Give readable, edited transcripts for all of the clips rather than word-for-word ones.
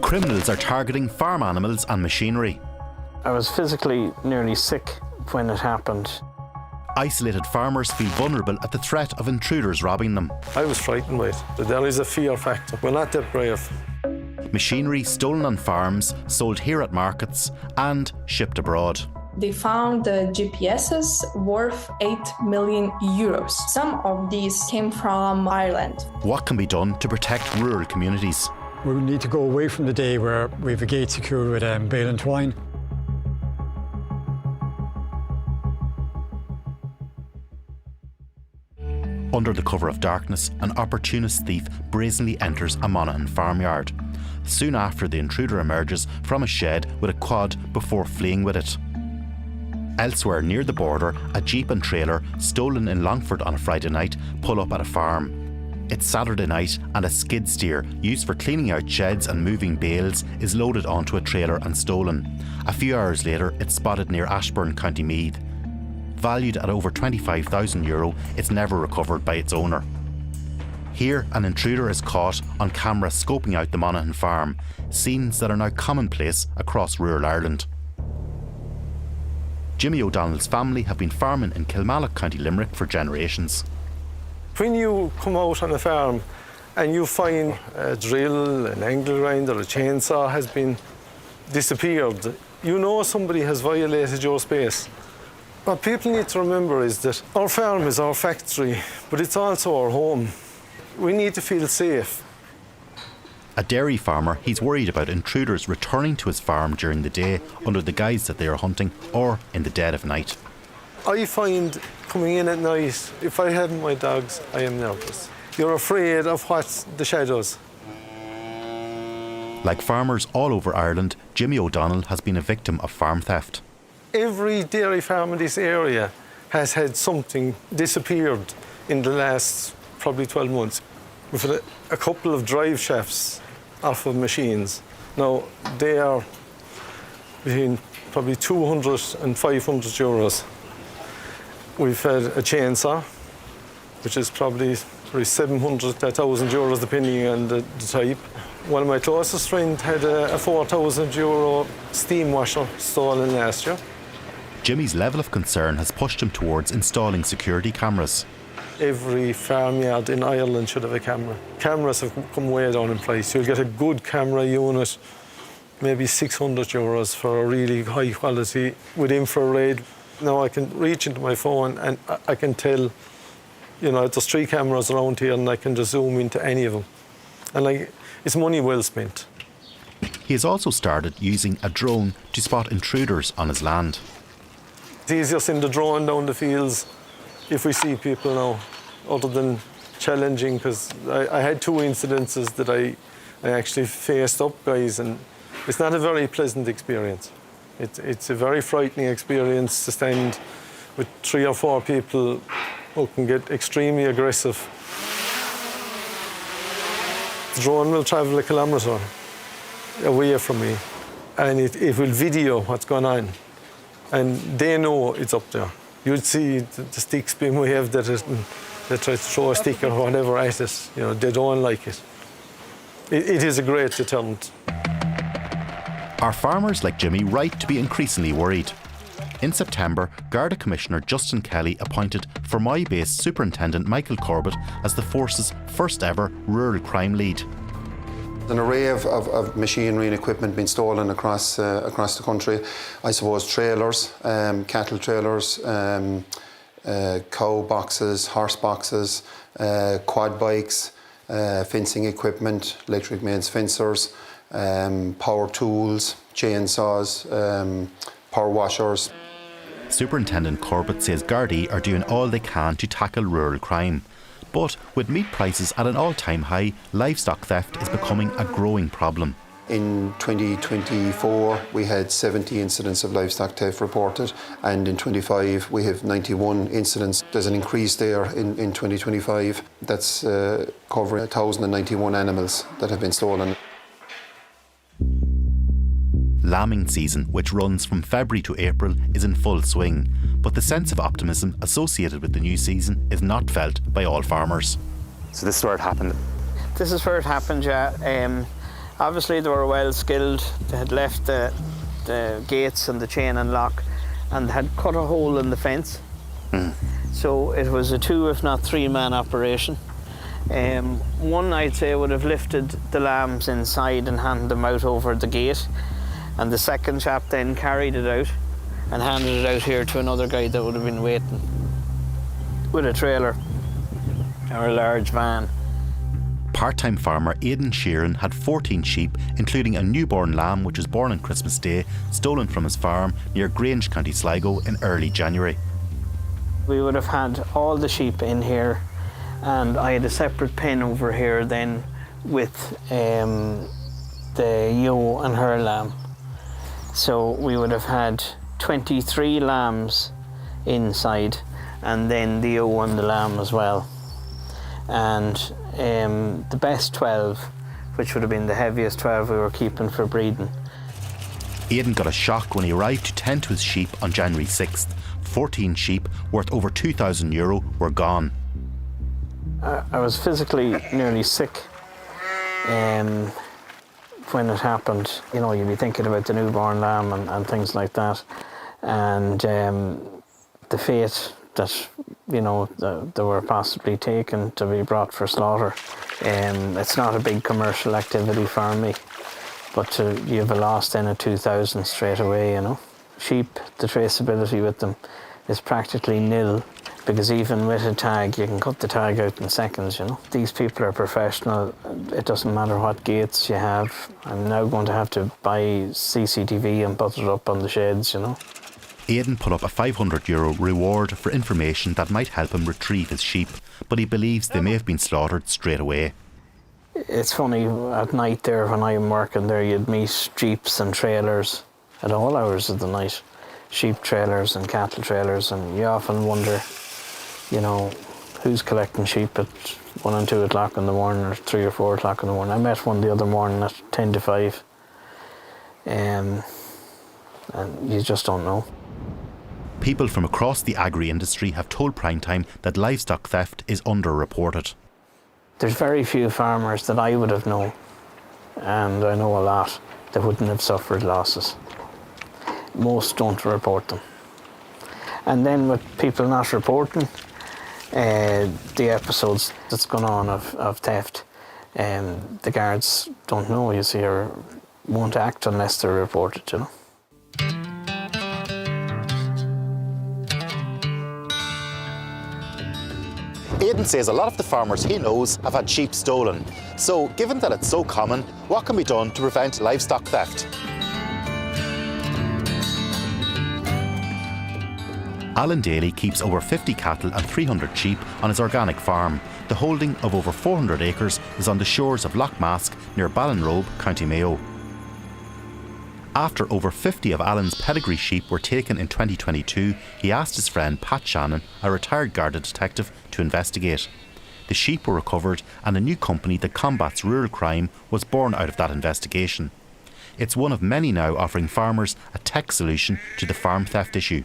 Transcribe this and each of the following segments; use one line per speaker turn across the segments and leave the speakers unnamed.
Criminals are targeting farm animals and machinery.
I was physically nearly sick when it happened.
Isolated farmers feel vulnerable at the threat of intruders robbing them.
I was frightened by it. There is a fear factor. We're not that brave.
Machinery stolen on farms, sold here at markets and shipped abroad.
They found the GPSs worth 8 million euros. Some of these came from Ireland.
What can be done to protect rural communities?
We need to go away from the day where we have a gate secured with bale and twine.
Under the cover of darkness, an opportunist thief brazenly enters a Monaghan farmyard. Soon after, the intruder emerges from a shed with a quad before fleeing with it. Elsewhere near the border, a jeep and trailer stolen in Longford on a Friday night pull up at a farm. It's Saturday night and a skid steer used for cleaning out sheds and moving bales is loaded onto a trailer and stolen. A few hours later, it's spotted near Ashbourne, County Meath. Valued at over €25,000, it's never recovered by its owner. Here, an intruder is caught on camera scoping out the Monaghan farm, scenes that are now commonplace across rural Ireland. Jimmy O'Donnell's family have been farming in Kilmallock, County Limerick for generations.
When you come out on a farm and you find a drill, an angle grinder, a chainsaw has been disappeared, you know somebody has violated your space. What people need to remember is that our farm is our factory, but it's also our home. We need to feel safe.
A dairy farmer, he's worried about intruders returning to his farm during the day under the guise that they are hunting or in the dead of night.
I find coming in at night, if I haven't my dogs, I am nervous. You're afraid of what's the shadows.
Like farmers all over Ireland, Jimmy O'Donnell has been a victim of farm theft.
Every dairy farm in this area has had something disappeared in the last probably 12 months. We've had a couple of drive shafts off of machines. Now, they are between probably 200 and 500 euros. We've had a chainsaw, which is probably 700 to 1,000 euros, depending on the type. One of my closest friends had a 4,000 euro steam washer stolen last year.
Jimmy's level of concern has pushed him towards installing security cameras.
Every farmyard in Ireland should have a camera. Cameras have come way down in price. You'll get a good camera unit, maybe 600 euros for a really high quality with infrared. Now I can reach into my phone and I can tell, you know, there's 3 cameras around here and I can just zoom into any of them. And it's money well spent.
He has also started using a drone to spot intruders on his land.
It's easier to send the drone down the fields if we see people now, other than challenging, because I had 2 incidences that I actually faced up guys, and it's not a very pleasant experience. It's a very frightening experience to stand with 3 or 4 people who can get extremely aggressive. The drone will travel a kilometre away from me, and it will video what's going on, and they know it's up there. You'd see the sticks being waved at it, and they try to throw a stick or whatever at it. You know, they don't like it. It is a great deterrent.
Are farmers like Jimmy right to be increasingly worried? In September, Garda Commissioner Justin Kelly appointed Fermoy-based Superintendent Michael Corbett as the force's first ever rural crime lead.
An array of machinery and equipment being stolen across the country. I suppose trailers, cattle trailers, cow boxes, horse boxes, quad bikes, fencing equipment, electric mains fencers, power tools, chainsaws, power washers.
Superintendent Corbett says Gardaí are doing all they can to tackle rural crime. But with meat prices at an all-time high, livestock theft is becoming a growing problem.
In 2024, we had 70 incidents of livestock theft reported, and in 25 we have 91 incidents. There's an increase there in 2025. That's covering 1,091 animals that have been stolen.
Lambing season, which runs from February to April, is in full swing, but the sense of optimism associated with the new season is not felt by all farmers.
So this is where it happened?
This is where it happened, yeah. Obviously they were well skilled. They had left the gates and the chain and lock and had cut a hole in the fence. So it was a 2 if not 3 man operation. One, I'd say, would have lifted the lambs inside and handed them out over the gate, and the second chap then carried it out and handed it out here to another guy that would have been waiting with a trailer or a large van.
Part-time farmer Aidan Sheeran had 14 sheep, including a newborn lamb which was born on Christmas Day, stolen from his farm near Grange, County Sligo in early January.
We would have had all the sheep in here, and I had a separate pen over here then with the ewe and her lamb. So we would have had 23 lambs inside, and then the ewe and the lamb as well. And the best 12, which would have been the heaviest 12 we were keeping for breeding.
Aidan got a shock when he arrived to tend to his sheep on January 6th. 14 sheep worth over €2,000 were gone.
I was physically nearly sick when it happened. You know, you'd be thinking about the newborn lamb and things like that, and the fate that, you know, they were possibly taken to be brought for slaughter. It's not a big commercial activity for me, but you have a loss then of 2,000 straight away, you know. Sheep, the traceability with them is practically nil, because even with a tag, you can cut the tag out in seconds, you know. These people are professional. It doesn't matter what gates you have. I'm now going to have to buy CCTV and put it up on the sheds, you know.
Aidan put up a €500 reward for information that might help him retrieve his sheep, but he believes they may have been slaughtered straight away.
It's funny, at night there when I'm working there, you'd meet jeeps and trailers at all hours of the night. Sheep trailers and cattle trailers, and you often wonder, you know, who's collecting sheep at 1 and 2 o'clock in the morning, or 3 or 4 o'clock in the morning. I met one the other morning at 10 to 5. And you just don't know.
People from across the agri-industry have told Primetime that livestock theft is underreported.
There's very few farmers that I would have known, and I know a lot, that wouldn't have suffered losses. Most don't report them. And then with people not reporting the episodes that's gone on of theft, the guards don't know, you see, or won't act unless they're reported, you know.
Aidan says a lot of the farmers he knows have had sheep stolen. So, given that it's so common, what can be done to prevent livestock theft? Alan Daly keeps over 50 cattle and 300 sheep on his organic farm. The holding of over 400 acres is on the shores of Lough Mask near Ballinrobe, County Mayo. After over 50 of Alan's pedigree sheep were taken in 2022, he asked his friend Pat Shannon, a retired Garda detective, to investigate. The sheep were recovered, and a new company that combats rural crime was born out of that investigation. It's one of many now offering farmers a tech solution to the farm theft issue.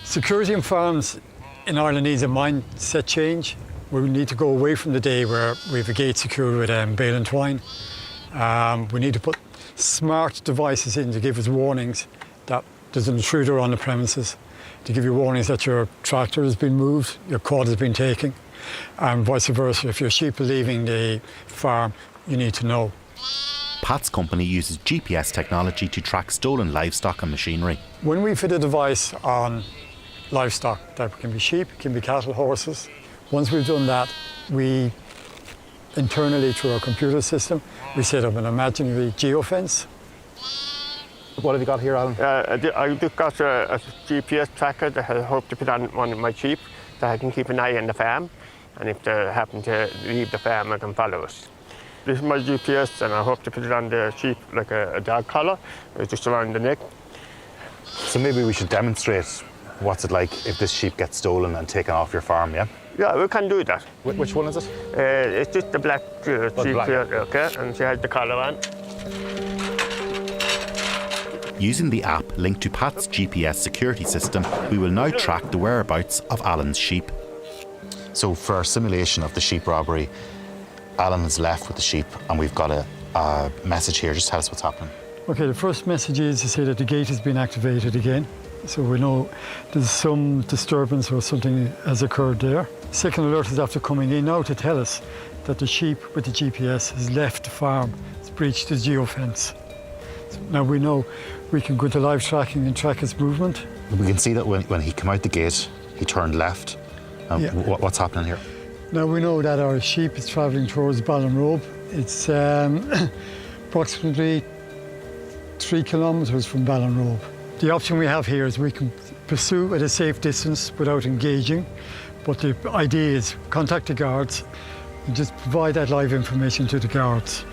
Security on farms in Ireland needs a mindset change. We need to go away from the day where we have a gate secured with bale and twine. We need to put smart devices in to give us warnings that there's an intruder on the premises, to give you warnings that your tractor has been moved, your quad has been taken, and vice versa. If your sheep are leaving the farm, you need to know.
Pat's company uses GPS technology to track stolen livestock and machinery.
When we fit a device on livestock, that can be sheep, can be cattle, horses, once we've done that, we internally, through our computer system, we set up an imaginary geofence.
What have you got here, Alan?
I just got a GPS tracker that I hope to put on one of my sheep, that I can keep an eye on the farm, and if they happen to leave the farm, I can follow us. This is my GPS, and I hope to put it on the sheep like a dog collar, just around the neck.
So maybe we should demonstrate what's it like if this sheep gets stolen and taken off your farm, yeah?
Yeah, we can do that.
Which one is it?
It's just the black sheep
black.
here, okay, and she has the collar on.
Using the app linked to Pat's GPS security system, we will now track the whereabouts of Alan's sheep. So for our simulation of the sheep robbery, Alan is left with the sheep, and we've got a a message here. Just tell us what's happening.
Okay, the first message is to say that the gate has been activated again. So we know there's some disturbance or something has occurred there. Second alert is after coming in now to tell us that the sheep with the GPS has left the farm. It's breached the geofence. So now we know we can go to live tracking and track its movement.
We can see that when he came out the gate, he turned left.
Yeah.
What's happening here?
Now we know that our sheep is travelling towards Ballinrobe. It's approximately 3 kilometres from Ballinrobe. The option we have here is we can pursue at a safe distance without engaging, but the idea is contact the guards and just provide that live information to the guards.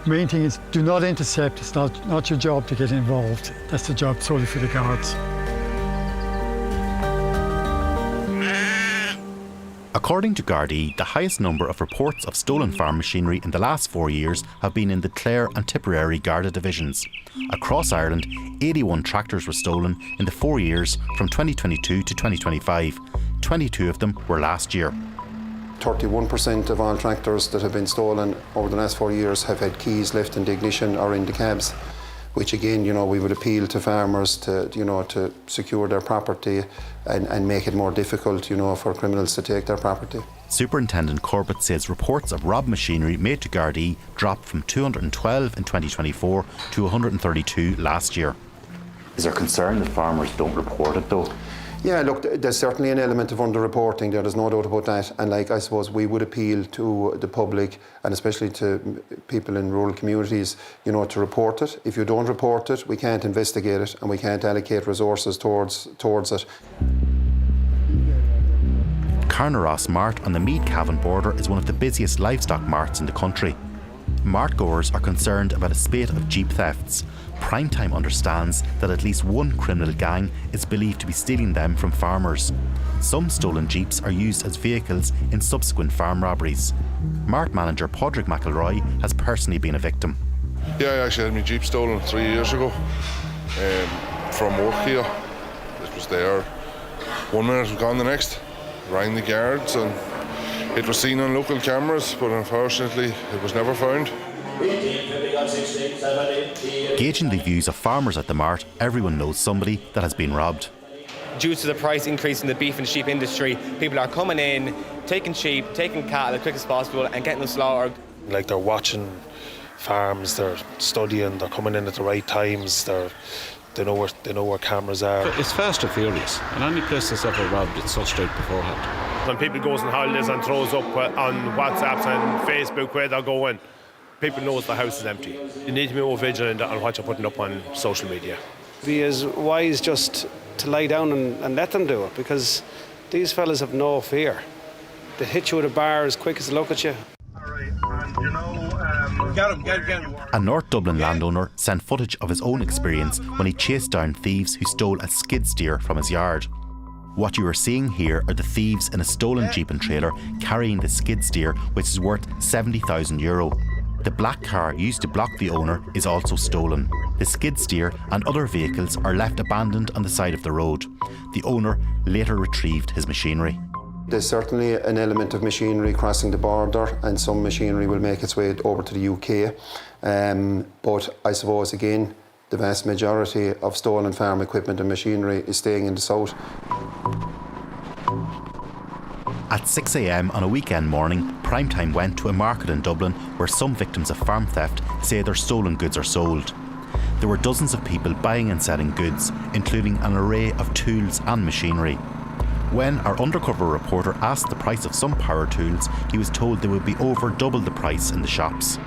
Main thing is do not intercept. It's not your job to get involved. That's the job solely for the guards.
According to Gardaí, the highest number of reports of stolen farm machinery in the last 4 years have been in the Clare and Tipperary Garda divisions. Across Ireland, 81 tractors were stolen in the 4 years from 2022 to 2025. 22 of them were last year.
31% of all tractors that have been stolen over the last 4 years have had keys left in the ignition or in the cabs, which again, we would appeal to farmers to secure their property and make it more difficult, for criminals to take their property.
Superintendent Corbett says reports of robbed machinery made to Gardaí dropped from 212 in 2024 to 132 last year.
Is there concern that farmers don't report it though?
Yeah, look, there's certainly an element of under-reporting there, there's no doubt about that. And I suppose we would appeal to the public and especially to people in rural communities, to report it. If you don't report it, we can't investigate it and we can't allocate resources towards it.
Carnaross Mart on the Meath-Cavan border is one of the busiest livestock marts in the country. Mart goers are concerned about a spate of jeep thefts. Primetime understands that at least one criminal gang is believed to be stealing them from farmers. Some stolen jeeps are used as vehicles in subsequent farm robberies. Mart manager Padraig McElroy has personally been a victim.
Yeah, I actually had my jeep stolen 3 years ago from work here. It was there 1 minute, it was gone the next. Rang the guards and it was seen on local cameras, but unfortunately it was never found.
Gauging the views of farmers at the mart, everyone knows somebody that has been robbed.
Due to the price increase in the beef and sheep industry, people are coming in, taking sheep, taking cattle as quick as possible and getting them slaughtered.
Like they're watching farms, they're studying, they're coming in at the right times, they know where cameras are.
It's fast and furious, and any place that's ever robbed, it's sussed out beforehand.
When people goes on holidays and throws up on WhatsApp and Facebook where they're going, people know the house is empty. You need to be more vigilant on what you're putting up on social media.
Be as wise just to lie down and let them do it, because these fellas have no fear. They hit you with a bar as quick as they look at you.
Get him.
A North Dublin landowner sent footage of his own experience when he chased down thieves who stole a skid steer from his yard. What you are seeing here are the thieves in a stolen jeep and trailer carrying the skid steer, which is worth €70,000. The black car used to block the owner is also stolen. The skid steer and other vehicles are left abandoned on the side of the road. The owner later retrieved his machinery.
There's certainly an element of machinery crossing the border and some machinery will make its way over to the UK. But I suppose again, the vast majority of stolen farm equipment and machinery is staying in the south.
At 6 a.m. on a weekend morning, Primetime went to a market in Dublin where some victims of farm theft say their stolen goods are sold. There were dozens of people buying and selling goods, including an array of tools and machinery. When our undercover reporter asked the price of some power tools, he was told they would be over double the price in the shops.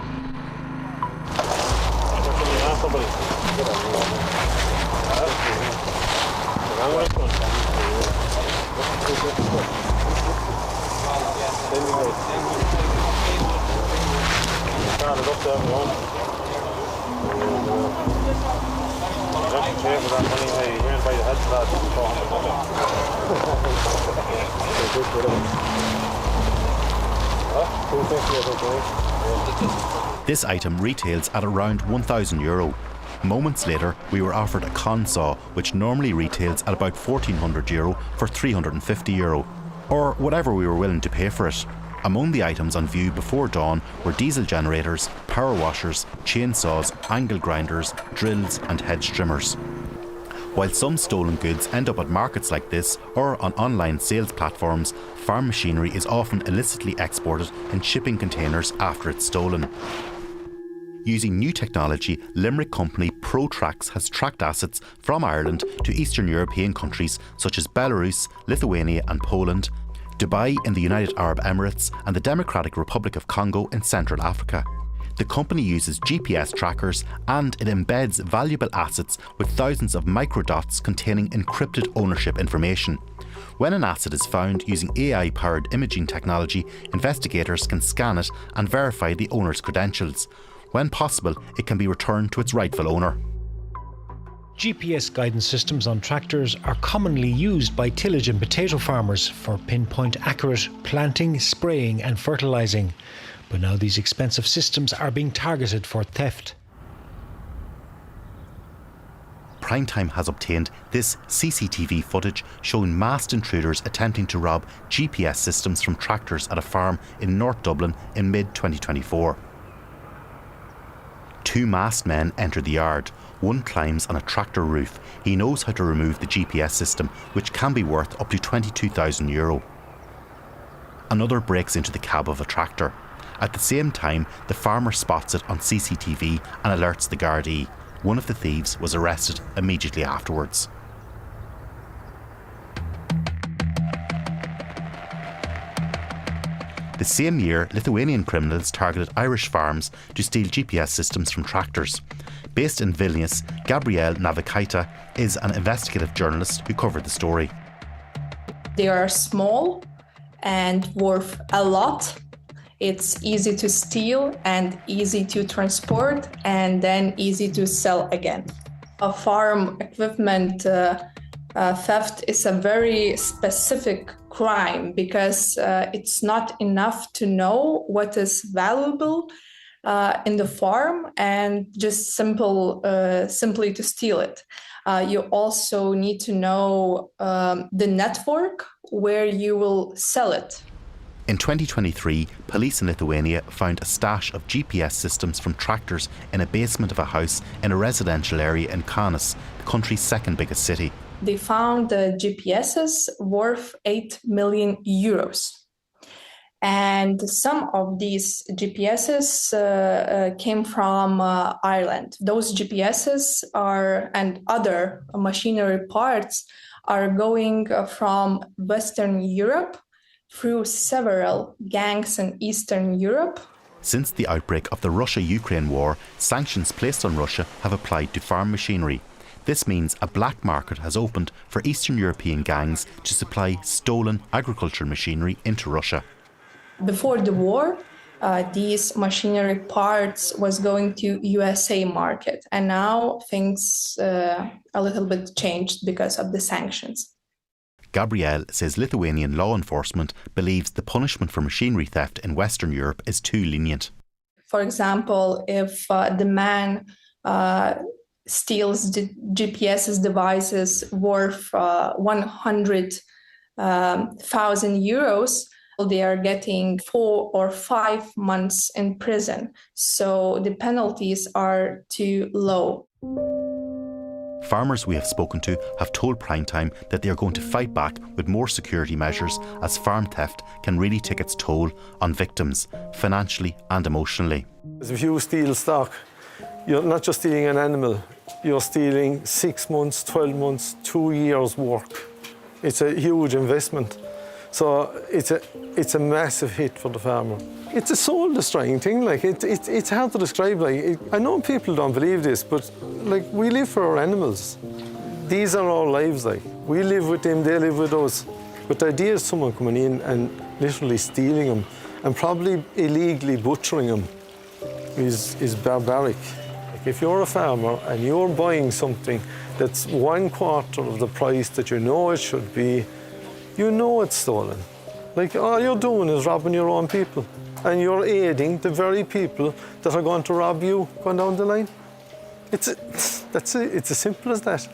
This item retails at around €1,000. Moments later, we were offered a con saw, which normally retails at about €1,400 for €350, or whatever we were willing to pay for it. Among the items on view before dawn were diesel generators, power washers, chainsaws, angle grinders, drills and hedge trimmers. While some stolen goods end up at markets like this or on online sales platforms, farm machinery is often illicitly exported in shipping containers after it's stolen. Using new technology, Limerick company ProTrax has tracked assets from Ireland to Eastern European countries such as Belarus, Lithuania and Poland, Dubai in the United Arab Emirates and the Democratic Republic of Congo in Central Africa. The company uses GPS trackers and it embeds valuable assets with thousands of microdots containing encrypted ownership information. When an asset is found using AI-powered imaging technology, investigators can scan it and verify the owner's credentials. When possible, it can be returned to its rightful owner.
GPS guidance systems on tractors are commonly used by tillage and potato farmers for pinpoint accurate planting, spraying and fertilising. But now these expensive systems are being targeted for theft.
Primetime has obtained this CCTV footage showing masked intruders attempting to rob GPS systems from tractors at a farm in North Dublin in mid-2024. Two masked men enter the yard. One climbs on a tractor roof. He knows how to remove the GPS system, which can be worth up to €22,000. Another breaks into the cab of a tractor. At the same time, the farmer spots it on CCTV and alerts the Gardaí. One of the thieves was arrested immediately afterwards. The same year, Lithuanian criminals targeted Irish farms to steal GPS systems from tractors. Based in Vilnius, Gabrielle Navikaita is an investigative journalist who covered the story.
They are small and worth a lot. It's easy to steal and easy to transport and then easy to sell again. A farm equipment theft is a very specific crime because it's not enough to know what is valuable in the farm and just simply to steal it. You also need to know the network where you will sell it.
In 2023, police in Lithuania found a stash of GPS systems from tractors in a basement of a house in a residential area in Kaunas, the country's second biggest city.
They found the GPSs worth €8 million. And some of these GPSs came from Ireland. Those GPSs and other machinery parts are going from Western Europe through several gangs in Eastern Europe.
Since the outbreak of the Russia-Ukraine war, sanctions placed on Russia have applied to farm machinery. This means a black market has opened for Eastern European gangs to supply stolen agricultural machinery into Russia.
Before the war, these machinery parts was going to USA market, and now things a little bit changed because of the sanctions.
Gabrielle says Lithuanian law enforcement believes the punishment for machinery theft in Western Europe is too lenient.
For example, if the man steals the GPS devices worth €100,000, they are getting 4 or 5 months in prison. So the penalties are too low.
Farmers we have spoken to have told Primetime that they are going to fight back with more security measures as farm theft can really take its toll on victims, financially and emotionally.
If you steal stock, you're not just stealing an animal, you're stealing 6 months, 12 months, 2 years' work. It's a huge investment. So it's a massive hit for the farmer. It's a soul-destroying thing. Like it's hard to describe. Like I know people don't believe this, but like we live for our animals. These are our lives. Like we live with them, they live with us. But the idea of someone coming in and literally stealing them and probably illegally butchering them is barbaric. Like if you're a farmer and you're buying something that's 1/4 of the price that you know it should be, you know it's stolen. Like all you're doing is robbing your own people, and you're aiding the very people that are going to rob you going down the line. It's as simple as that.